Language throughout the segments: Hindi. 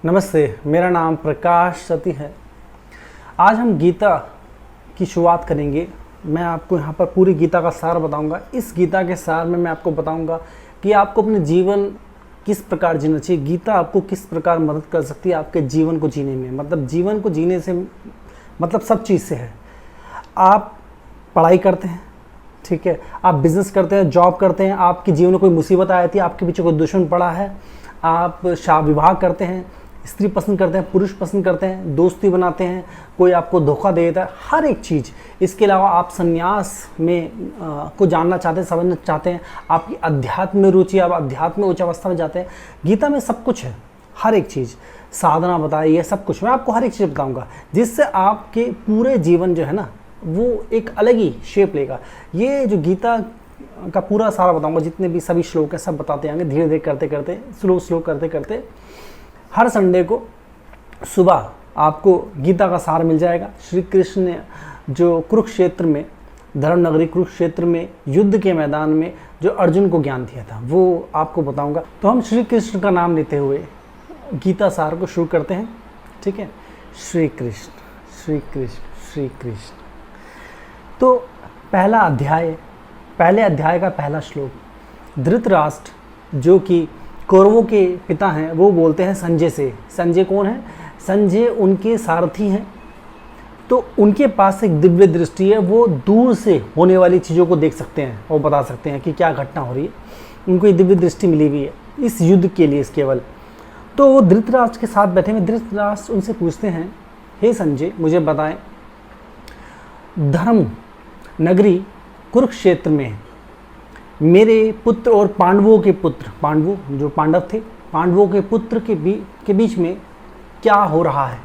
नमस्ते, मेरा नाम प्रकाश सती है। आज हम गीता की शुरुआत करेंगे। मैं आपको यहाँ पर पूरी गीता का सार बताऊंगा। इस गीता के सार में मैं आपको बताऊंगा कि आपको अपने जीवन किस प्रकार जीना चाहिए। गीता आपको किस प्रकार मदद कर सकती है आपके जीवन को जीने में। मतलब जीवन को जीने से मतलब सब चीज़ से है। आप पढ़ाई करते हैं, ठीक है, आप बिज़नेस करते हैं, जॉब करते हैं, आपके जीवन में कोई मुसीबत आई थी, आपके पीछे कोई दुश्मन पड़ा है, आप शादी विवाह करते हैं, स्त्री पसंद करते हैं, पुरुष पसंद करते हैं, दोस्ती बनाते हैं, कोई आपको धोखा दे देता है, हर एक चीज़। इसके अलावा आप संन्यास में को जानना चाहते हैं, समझना चाहते हैं, आपकी अध्यात्म में रुचि, आप अध्यात्म में उच्च अवस्था में जाते हैं। गीता में सब कुछ है, हर एक चीज़, साधना बताए, ये सब कुछ मैं आपको हर एक चीज़ बताऊंगा, जिससे आपके पूरे जीवन जो है ना वो एक अलग ही शेप लेगा। ये जो गीता का पूरा सारा बताऊंगा, जितने भी सभी श्लोक हैं सब बताते आएंगे, धीरे धीरे करते करते, स्लो करते करते। हर संडे को सुबह आपको गीता का सार मिल जाएगा। श्री कृष्ण ने जो कुरुक्षेत्र में, धर्म नगरी कुरुक्षेत्र में, युद्ध के मैदान में जो अर्जुन को ज्ञान दिया था वो आपको बताऊंगा। तो हम श्री कृष्ण का नाम लेते हुए गीता सार को शुरू करते हैं, ठीक है। श्री कृष्ण श्री कृष्ण श्री कृष्ण। तो पहला अध्याय, पहले अध्याय का पहला श्लोक, धृतराष्ट्र जो कि कौरवों के पिता हैं वो बोलते हैं संजय से। संजय कौन है? संजय उनके सारथी हैं। तो उनके पास एक दिव्य दृष्टि है, वो दूर से होने वाली चीज़ों को देख सकते हैं और बता सकते हैं कि क्या घटना हो रही है। उनको एक दिव्य दृष्टि मिली हुई है इस युद्ध के लिए केवल। तो वो धृतराष्ट्र के साथ बैठे हुए, धृतराष्ट्र उनसे पूछते हैं, हे संजय मुझे बताएं, धर्म नगरी कुरुक्षेत्र में मेरे पुत्र और पांडवों के पुत्र, पांडवों जो पांडव थे, पांडवों के पुत्र के बीच में क्या हो रहा है।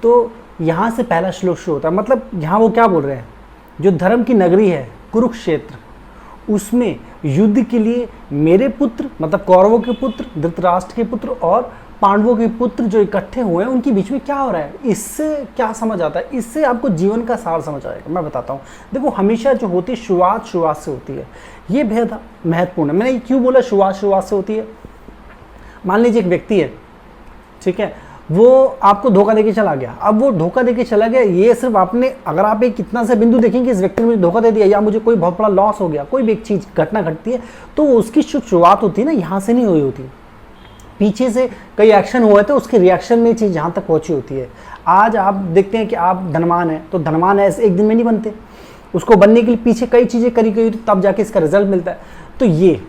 तो यहाँ से पहला श्लोक शुरू होता है। मतलब यहाँ वो क्या बोल रहे हैं, जो धर्म की नगरी है कुरुक्षेत्र, उसमें युद्ध के लिए मेरे पुत्र मतलब कौरवों के पुत्र, धृतराष्ट्र के पुत्र और पांडवों के पुत्र जो इकट्ठे हुए हैं, उनके बीच में क्या हो रहा है। इससे क्या समझ आता है, इससे आपको जीवन का सार समझ आएगा। मैं बताता हूँ। देखो, हमेशा जो होती है शुरुआत से होती है, ये बेहद महत्वपूर्ण है। मैंने क्यों बोला शुरुआत से होती है। मान लीजिए एक व्यक्ति है, ठीक है, वो आपको धोखा देके चला गया। अब वो धोखा देके चला गया, ये सिर्फ आपने, अगर आप एक कितना से बिंदु देखेंगे इस व्यक्ति ने मुझे धोखा दे दिया या मुझे कोई बहुत बड़ा लॉस हो गया, कोई भी एक चीज़ घटना घटती है, तो उसकी शुरुआत होती है ना, यहाँ से नहीं हुई होती। पीछे से कई एक्शन हुए थे, उसके रिएक्शन में चीज़ यहाँ तक पहुँची होती है। आज आप देखते हैं कि आप धनवान हैं, तो धनवान ऐसे एक दिन में नहीं बनते, उसको बनने के लिए पीछे कई चीज़ें करी गई, तब जाके इसका रिजल्ट मिलता है। तो ये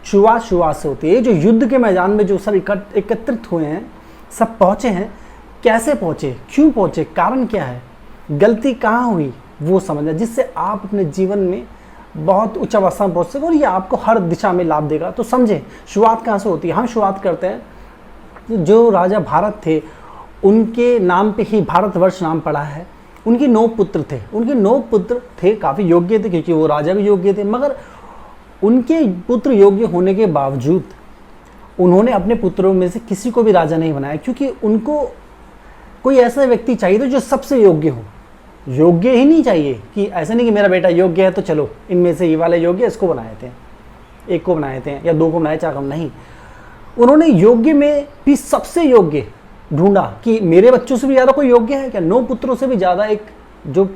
शुरुआत से होती है। जो युद्ध के मैदान में जो सब एकत्रित हुए हैं, सब पहुँचे हैं, कैसे पहुँचे, क्यों पहुँचे, कारण क्या है, गलती कहाँ हुई, वो समझना, जिससे आप अपने जीवन में बहुत उच्च अवस्था में पहुँच सके और ये आपको हर दिशा में लाभ देगा। तो समझें शुरुआत कहाँ से होती है। हम शुरुआत करते हैं, जो राजा भारत थे उनके नाम पे ही भारतवर्ष नाम पड़ा है। उनके 9 पुत्र थे, उनके 9 पुत्र थे, काफ़ी योग्य थे क्योंकि वो राजा भी योग्य थे। मगर उनके पुत्र योग्य होने के बावजूद उन्होंने अपने पुत्रों में से किसी को भी राजा नहीं बनाया, क्योंकि उनको कोई ऐसा व्यक्ति चाहिए था जो सबसे योग्य हो। योग्य ही नहीं चाहिए कि ऐसा नहीं कि मेरा बेटा योग्य है तो चलो इनमें से ये वाले योग्य, इसको बनाए थे, एक को बनाए थे या 2 को बनाए, 4 को नहीं। उन्होंने योग्य में भी सबसे योग्य ढूंढा कि मेरे बच्चों से भी ज़्यादा कोई योग्य है क्या। 9 पुत्रों से भी ज़्यादा एक जो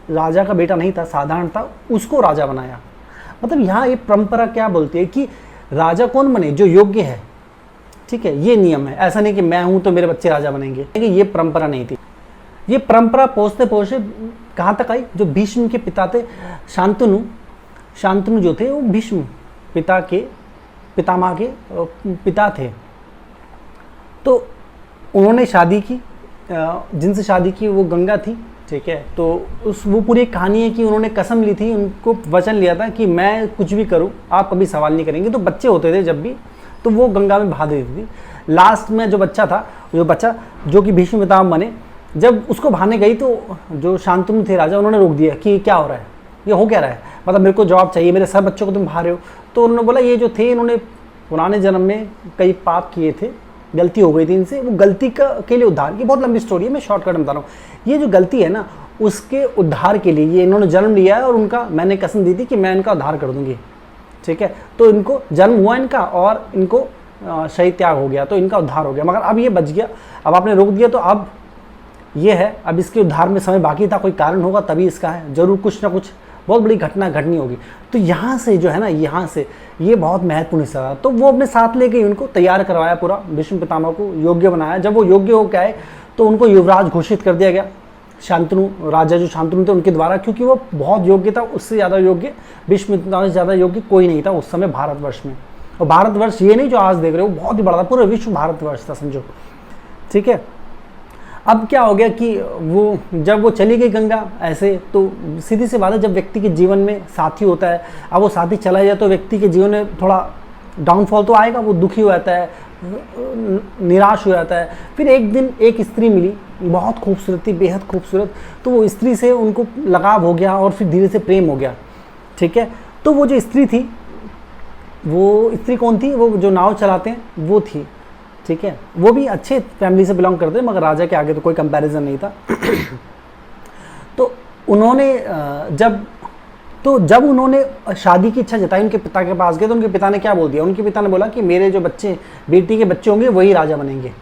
राजा का बेटा नहीं था, साधारण था, उसको राजा बनाया। मतलब यहाँ ये परंपरा क्या बोलती है कि राजा कौन बने, जो योग्य है, ठीक है, ये नियम है। ऐसा नहीं कि मैं हूँ तो मेरे बच्चे राजा बनेंगे, ये परंपरा नहीं थी। ये परंपरा पहुँचते पहुँचते कहाँ तक आई, जो भीष्म के पिता थे, शांतनु जो थे वो भीष्म पितामह के पिता थे। तो उन्होंने शादी की, जिनसे शादी की वो गंगा थी, ठीक है। तो वो पूरी एक कहानी है कि उन्होंने कसम ली थी, उनको वचन लिया था कि मैं कुछ भी करूं आप कभी सवाल नहीं करेंगे। तो बच्चे होते थे जब भी, तो वो गंगा में बहा देती थी। लास्ट में जो बच्चा जो कि भीष्म पितामह बने, जब उसको बहाने गई तो जो शांतनु थे राजा, उन्होंने रोक दिया कि क्या हो रहा है, ये हो क्या रहा है, मतलब मेरे को जवाब चाहिए, मेरे सब बच्चों को तुम बहा रहे हो। तो उन्होंने बोला ये जो थे इन्होंने पुराने जन्म में कई पाप किए थे, गलती हो गई थी इनसे, वो गलती के लिए उद्धार की, बहुत लंबी स्टोरी है, मैं शॉर्टकट में बता रहा हूँ। ये जो गलती है ना, उसके उद्धार के लिए ये इन्होंने जन्म लिया है और उनका मैंने कसम दी थी कि मैं इनका उद्धार कर दूंगी, ठीक है। तो इनको जन्म हुआ इनका और इनको शहीद त्याग हो गया तो इनका उद्धार हो गया, मगर अब ये बच गया, अब आपने रोक दिया तो अब ये है, अब इसके उद्धार में समय बाकी था, कोई कारण होगा तभी इसका है, जरूर कुछ ना कुछ बहुत बड़ी घटना घटनी होगी। तो यहाँ से जो है ना, यहाँ से ये बहुत महत्वपूर्ण हिस्सा था। तो वो अपने साथ ले गए, उनको तैयार करवाया, पूरा भीष्म पितामह को योग्य बनाया। जब वो योग्य हो के आए तो उनको युवराज घोषित कर दिया गया, शांतनु राजा जो शांतनु थे उनके द्वारा, क्योंकि वो बहुत योग्य था, उससे ज़्यादा योग्य, भीष्म पितामह से ज़्यादा योग्य कोई नहीं था उस समय भारतवर्ष में। और भारतवर्ष ये नहीं जो आज देख रहे हो, बहुत ही बड़ा था, पूरा विश्व भारतवर्ष था समझो, ठीक है। अब क्या हो गया कि वो जब वो चली गई गंगा ऐसे, तो सीधी सी बात है, जब व्यक्ति के जीवन में साथी होता है, अब वो साथी चला जाए तो व्यक्ति के जीवन में थोड़ा डाउनफॉल तो आएगा, वो दुखी हो जाता है, निराश हो जाता है। फिर एक दिन एक स्त्री मिली, बहुत खूबसूरत थी, बेहद खूबसूरत, तो वो स्त्री से उनको लगाव हो गया और फिर धीरे से प्रेम हो गया, ठीक है। तो वो जो स्त्री थी, वो स्त्री कौन थी? वो जो नाव चलाते हैं वो थी, ठीक है। वो भी अच्छे फैमिली से बिलोंग करते हैं, मगर राजा के आगे तो कोई कंपैरिजन नहीं था। तो उन्होंने जब उन्होंने शादी की इच्छा जताई, उनके पिता के पास गए तो उनके पिता ने क्या बोल दिया? उनके पिता ने बोला कि मेरे जो बच्चे, बेटी के बच्चे होंगे वही राजा बनेंगे।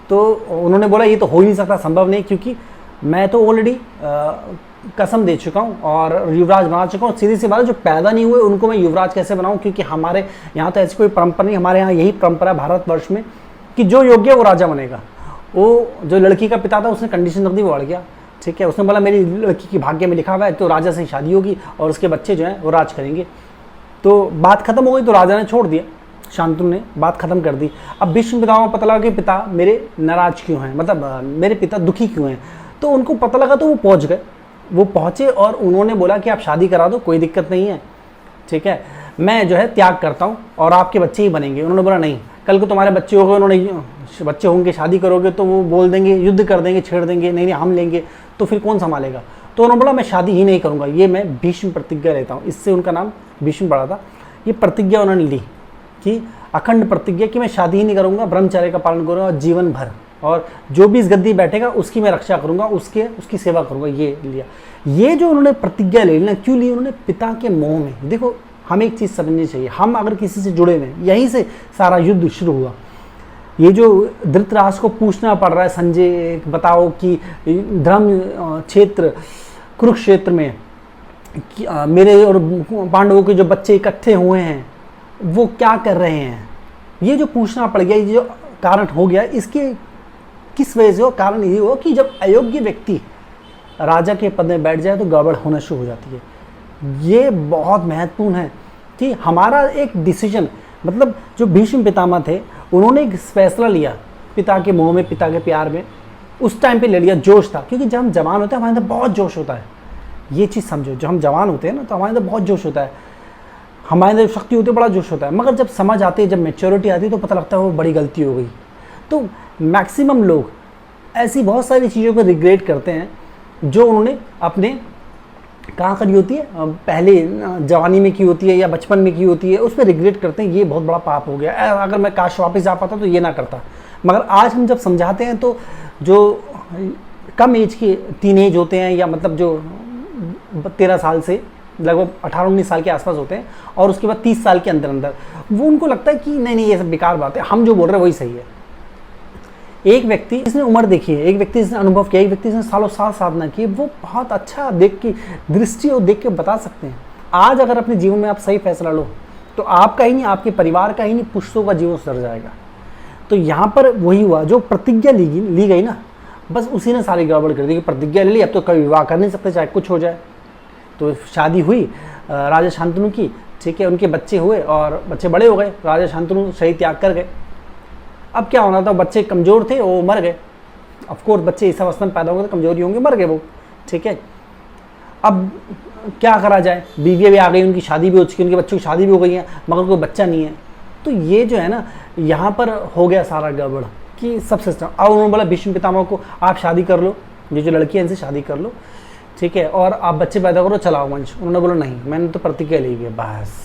तो उन्होंने बोला ये तो हो ही नहीं सकता, संभव नहीं, क्योंकि मैं तो ऑलरेडी कसम दे चुका हूँ और युवराज बना चुका हूँ। सीधी सी बात है, जो पैदा नहीं हुए उनको मैं युवराज कैसे बनाऊँ? क्योंकि हमारे यहाँ तो ऐसी कोई परंपरा नहीं, हमारे यहाँ यही परंपरा है भारतवर्ष में कि जो योग्य वो राजा बनेगा। वो जो लड़की का पिता था उसने कंडीशन रख दी, वो अड़ गया, ठीक है। उसने बोला मेरी लड़की की भाग्य में लिखा हुआ है तो राजा से शादी होगी और उसके बच्चे जो हैं वो राज करेंगे। तो बात खत्म हो गई, तो राजा ने छोड़ दिया, शांतनु ने बात खत्म कर दी। अब भीष्म पितामह को पता लगा कि पिता मेरे नाराज क्यों हैं, मतलब मेरे पिता दुखी क्यों हैं। तो उनको पता लगा तो वो पहुँच गए, वो पहुँचे और उन्होंने बोला कि आप शादी करा दो, कोई दिक्कत नहीं है, ठीक है, मैं जो है त्याग करता हूँ और आपके बच्चे ही बनेंगे। उन्होंने बोला नहीं, कल को तुम्हारे बच्चे हो गए, उन्होंने बच्चे होंगे, शादी करोगे तो वो बोल देंगे, युद्ध कर देंगे, छेड़ देंगे, नहीं हम लेंगे, तो फिर कौन संभालेगा? तो उन्होंने बोला मैं शादी ही नहीं करूँगा, ये मैं भीष्म प्रतिज्ञा लेता हूँ। इससे उनका नाम भीष्म पड़ा था। ये प्रतिज्ञा उन्होंने ली कि अखंड प्रतिज्ञा कि मैं शादी ही नहीं करूँगा, ब्रह्मचर्य का पालन करूँगा जीवन भर, और जो भी इस गद्दी बैठेगा उसकी मैं रक्षा करूँगा, उसकी सेवा करूँगा। ये लिया। ये जो उन्होंने प्रतिज्ञा ले ली, क्यों ली? उन्होंने पिता के मोह में। देखो, हमें एक चीज़ समझनी चाहिए, हम अगर किसी से जुड़े हुए, यहीं से सारा युद्ध शुरू हुआ। ये जो धृतराष्ट्र को पूछना पड़ रहा है, संजय बताओ कि धर्म क्षेत्र कुरुक्षेत्र में मेरे और पांडवों के जो बच्चे इकट्ठे हुए हैं वो क्या कर रहे हैं, ये जो पूछना पड़ गया, ये जो कारण हो गया, इसके किस वजह से हो? कारण ये हो कि जब अयोग्य व्यक्ति राजा के पद में बैठ जाए तो गड़बड़ होना शुरू हो जाती है। ये बहुत महत्वपूर्ण है कि हमारा एक डिसीजन, मतलब जो भीष्म पितामह थे उन्होंने एक फैसला लिया पिता के मोह में, पिता के प्यार में, उस टाइम पे ले लिया, जोश था। क्योंकि जब हम जवान होते हैं हमारे अंदर बहुत जोश होता है, ये चीज़ समझो। जब हम जवान होते हैं ना तो हमारे अंदर बहुत जोश होता है, हमारे अंदर शक्ति होती है, बड़ा जोश होता है। मगर जब समझ आती है, जब मैच्योरिटी आती है तो पता लगता है वो बड़ी गलती हो गई। तो मैक्सिमम लोग ऐसी बहुत सारी चीज़ों पर रिग्रेट करते हैं जो उन्होंने अपने कहाँ करी होती है, पहले जवानी में की होती है या बचपन में की होती है, उस पर रिग्रेट करते हैं। ये बहुत बड़ा पाप हो गया, अगर मैं काश वापस जा पाता तो ये ना करता। मगर आज हम जब समझाते हैं तो जो कम एज के टीनेज होते हैं, या मतलब जो 13 साल से लगभग 18-19 साल के आसपास होते हैं, और उसके बाद 30 साल के अंदर अंदर, वो उनको लगता है कि नहीं ये सब बेकार बात है, हम जो बोल रहे हैं वही सही है। एक व्यक्ति जिसने उम्र देखी है, एक व्यक्ति जिसने अनुभव किया, एक व्यक्ति जिसने सालों साल साधना की, वो बहुत अच्छा देख की दृष्टि और देख के बता सकते हैं। आज अगर अपने जीवन में आप सही फैसला लो तो आपका ही नहीं, आपके परिवार का ही नहीं, पुरुषों का जीवन सुधर जाएगा। तो यहाँ पर वही हुआ, जो प्रतिज्ञा ली गई ना, बस उसी ने सारी गड़बड़ कर दी कि प्रतिज्ञा ले ली, अब तो कभी विवाह कर नहीं सकते चाहे कुछ हो जाए। तो शादी हुई राजा शांतनु की, ठीक है, उनके बच्चे हुए और बच्चे बड़े हो गए, राजा शांतनु शरीर त्याग कर गए। अब क्या होना था, बच्चे कमज़ोर थे, वो मर गए। ऑफकोर्स बच्चे इस अवस्था में पैदा होंगे तो कमजोरी होंगे, मर गए वो, ठीक है। अब क्या करा जाए, बीवी भी आ गई, उनकी शादी भी हो चुकी है, उनके बच्चों की शादी भी हो गई है, मगर कोई बच्चा नहीं है। तो ये जो है ना, यहाँ पर हो गया सारा गड़बड़ कि सब सिस्टम। अब उन्होंने बोला भीष्म पितामह को, आप शादी कर लो, ये जो लड़की है इनसे शादी कर लो, ठीक है, और आप बच्चे पैदा करो, चलाओ वंश। उन्होंने बोला नहीं, मैंने तो प्रतिज्ञा ली है। बस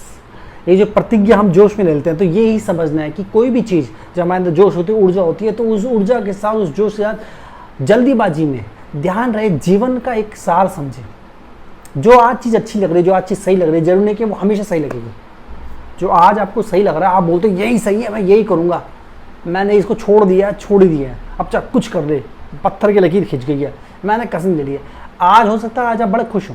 ये जो प्रतिज्ञा हम जोश में ले लेते हैं, तो ये ही समझना है कि कोई भी चीज़ जब हमारे अंदर जोश होती है, ऊर्जा होती है, तो उस ऊर्जा के साथ, उस जोश के साथ जल्दीबाजी में ध्यान रहे, जीवन का एक सार समझे। जो आज चीज़ अच्छी लग रही है, जो आज चीज़ सही लग रही है, जरूर नहीं कि वो हमेशा सही लगेगी। जो आज आपको सही लग रहा है, आप बोलते हो यही सही है, मैं यही करूँगा, मैंने इसको छोड़ दिया है, छोड़ ही दिया है, अब चाहे कुछ कर ले, पत्थर की लकीर खिंच गई है, मैंने कसम ले ली है। आज हो सकता है आज आप बड़े खुश हो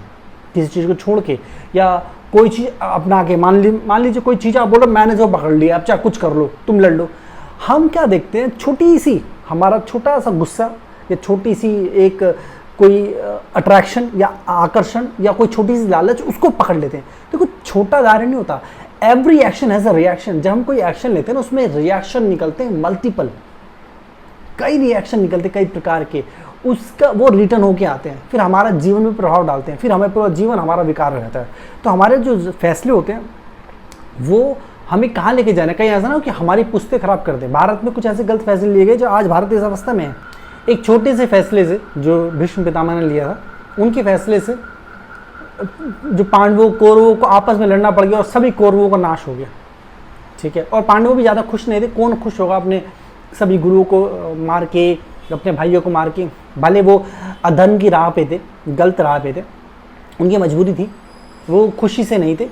किसी चीज़ को छोड़ के, या कोई चीज़ अपना के, मान लीजिए कोई चीज़ आप बोल रहे मैंने तो पकड़ लिया, अब चाहे कुछ कर लो, तुम लड़ लो। हम क्या देखते हैं, छोटी सी हमारा छोटा सा गुस्सा या छोटी सी एक कोई अट्रैक्शन या आकर्षण या कोई छोटी सी लालच, उसको पकड़ लेते हैं। देखो छोटा दायरा नहीं होता, every action has a reaction. जब हम कोई एक्शन लेते हैं ना, उसमें रिएक्शन निकलते हैं मल्टीपल, कई रिएक्शन निकलते कई प्रकार के, उसका वो रिटर्न होके आते हैं, फिर हमारा जीवन में प्रभाव डालते हैं, फिर हमें पूरा जीवन हमारा विकार रहता है। तो हमारे जो फैसले होते हैं वो हमें कहाँ लेके जाना है, कहीं ऐसा ना हो कि हमारी पुश्तें खराब कर दें। भारत में कुछ ऐसे गलत फैसले लिए गए जो आज भारत इस अवस्था में है। एक छोटे से फैसले से जो भीष्म पितामह ने लिया था, उनके फैसले से जो पांडवों कौरवों को आपस में लड़ना पड़ गया और सभी कौरवों का नाश हो गया, ठीक है। और पांडवों भी ज़्यादा खुश नहीं थे, कौन खुश होगा अपने सभी गुरुओं को मार के, अपने भाइयों को मार के, भले वो अधर्म की राह पे थे, गलत राह पे थे, उनकी मजबूरी थी, वो खुशी से नहीं थे,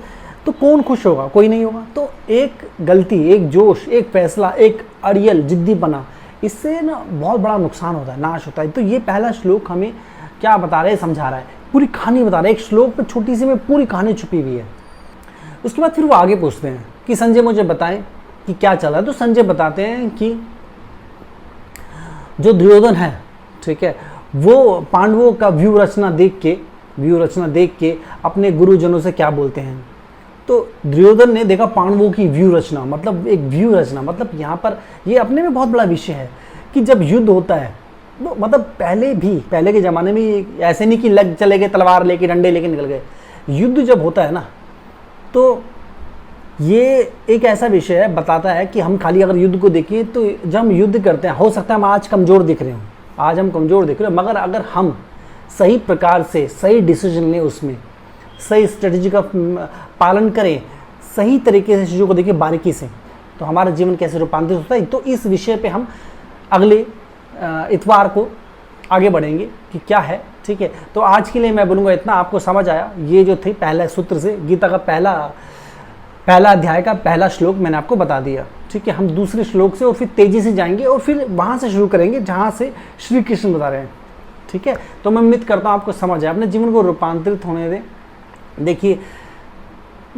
तो कौन खुश होगा, कोई नहीं होगा। तो एक गलती, एक जोश, एक फैसला, एक अड़ियल जिद्दी बना, इससे ना बहुत बड़ा नुकसान होता है, नाश होता है। तो ये पहला श्लोक हमें क्या बता रहा है, समझा रहा है, पूरी कहानी बता रहा है। एक श्लोक पे छोटी सी में पूरी कहानी छुपी हुई है। उसके बाद फिर वो आगे पूछते हैं कि संजय मुझे बताएं कि क्या चला है। तो संजय बताते हैं कि जो दुर्योधन है, ठीक है, वो पांडवों का व्यू रचना देख के अपने गुरुजनों से क्या बोलते हैं। तो दुर्योधन ने देखा पांडवों की व्यू रचना, मतलब एक व्यू रचना, मतलब यहाँ पर ये अपने में बहुत बड़ा विषय है कि जब युद्ध होता है, वो मतलब पहले के ज़माने में ऐसे नहीं कि लग चले गए तलवार लेके, डंडे लेके निकल गए। युद्ध जब होता है ना, तो ये एक ऐसा विषय है, बताता है कि हम खाली अगर युद्ध को देखें तो जब हम युद्ध करते हैं, हो सकता है हम आज कमज़ोर दिख रहे हो, मगर अगर हम सही प्रकार से सही डिसीजन लें, उसमें सही स्ट्रेटजी का पालन करें, सही तरीके से चीज़ों को देखें बारीकी से, तो हमारा जीवन कैसे रूपांतरित होता है। तो इस विषय पे हम अगले इतवार को आगे बढ़ेंगे कि क्या है, ठीक है। तो आज के लिए मैं बोलूँगा इतना, आपको समझ आया। ये जो थे पहले सूत्र से गीता का पहला अध्याय का पहला श्लोक मैंने आपको बता दिया, ठीक है। हम दूसरे श्लोक से और फिर तेज़ी से जाएंगे और फिर वहाँ से शुरू करेंगे जहाँ से श्री कृष्ण बता रहे हैं, ठीक है। तो मैं उम्मीद करता हूँ आपको समझ आए, अपने जीवन को रूपांतरित होने दें। देखिए,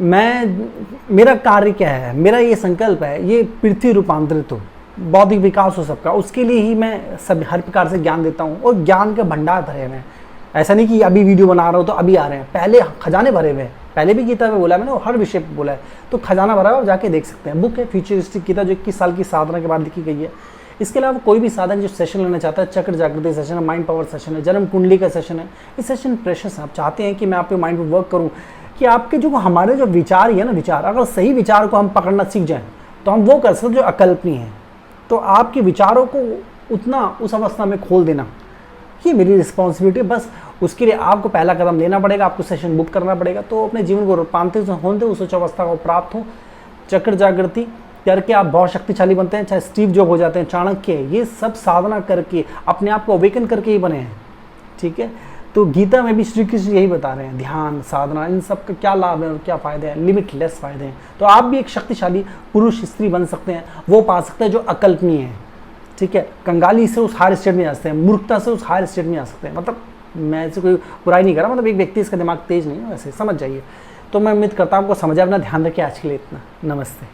मेरा कार्य क्या है, मेरा ये संकल्प है, ये पृथ्वी रूपांतरित हो, बौद्धिक विकास हो सबका, उसके लिए ही मैं सब हर प्रकार से ज्ञान देता हूँ। और ज्ञान के भंडार भरे हुए हैं, ऐसा नहीं कि अभी वीडियो बना रहा हूँ तो अभी आ रहे हैं, पहले खजाने भरे हुए हैं। पहले भी गीता में बोला मैंने, हर विषय पर बोला है, तो खजाना भरा हुआ, जाके देख सकते हैं। बुक है फ्यूचरिस्टिक गीता, जो 21 साल की साधना के बाद लिखी गई है। इसके अलावा कोई भी साधक जो सेशन लेना चाहता है, चक्र जागृति सेशन है, माइंड पावर सेशन है, जन्म कुंडली का सेशन है, ये सेशन प्रेशस है। आप चाहते हैं कि मैं आपके माइंड पर वर्क करूँ, कि आपके जो हमारे जो विचार है ना, विचार अगर सही विचार को हम पकड़ना सीख जाएं तो हम वो कर सकते जो अकल्पनीय है। तो आपके विचारों को उतना उस अवस्था में खोल देना, ये मेरी रिस्पॉन्सिबिलिटी। बस उसके लिए आपको पहला कदम लेना पड़ेगा, आपको सेशन बुक करना पड़ेगा। तो अपने जीवन को रूपांतरित होने दे, उस उच्च अवस्था को प्राप्त हो, चक्र जागृति करके आप बहुत शक्तिशाली बनते हैं, चाहे स्टीव जॉब हो जाते हैं, चाणक्य, ये सब साधना करके अपने आप को अवेकन करके ही बने हैं, ठीक है। तो गीता में भी श्री कृष्ण यही बता रहे हैं, ध्यान, साधना, इन सब का क्या लाभ है और क्या फ़ायदे हैं, लिमिटलेस फ़ायदे हैं। तो आप भी एक शक्तिशाली पुरुष स्त्री बन सकते हैं, वो पा सकते हैं जो अकल्पनीय है, ठीक है। कंगाली से उस हायर स्टेट में आ सकते हैं, मूर्खता से उस हायर स्टेट में आ सकते हैं। मतलब मैं ऐसे कोई बुराई नहीं कर रहा, मतलब एक व्यक्ति इसका दिमाग तेज नहीं है, वैसे समझ जाइए। तो मैं उम्मीद करता हूँ आपको समझ आए। अपना ध्यान रखिए। आज के लिए इतना, नमस्ते।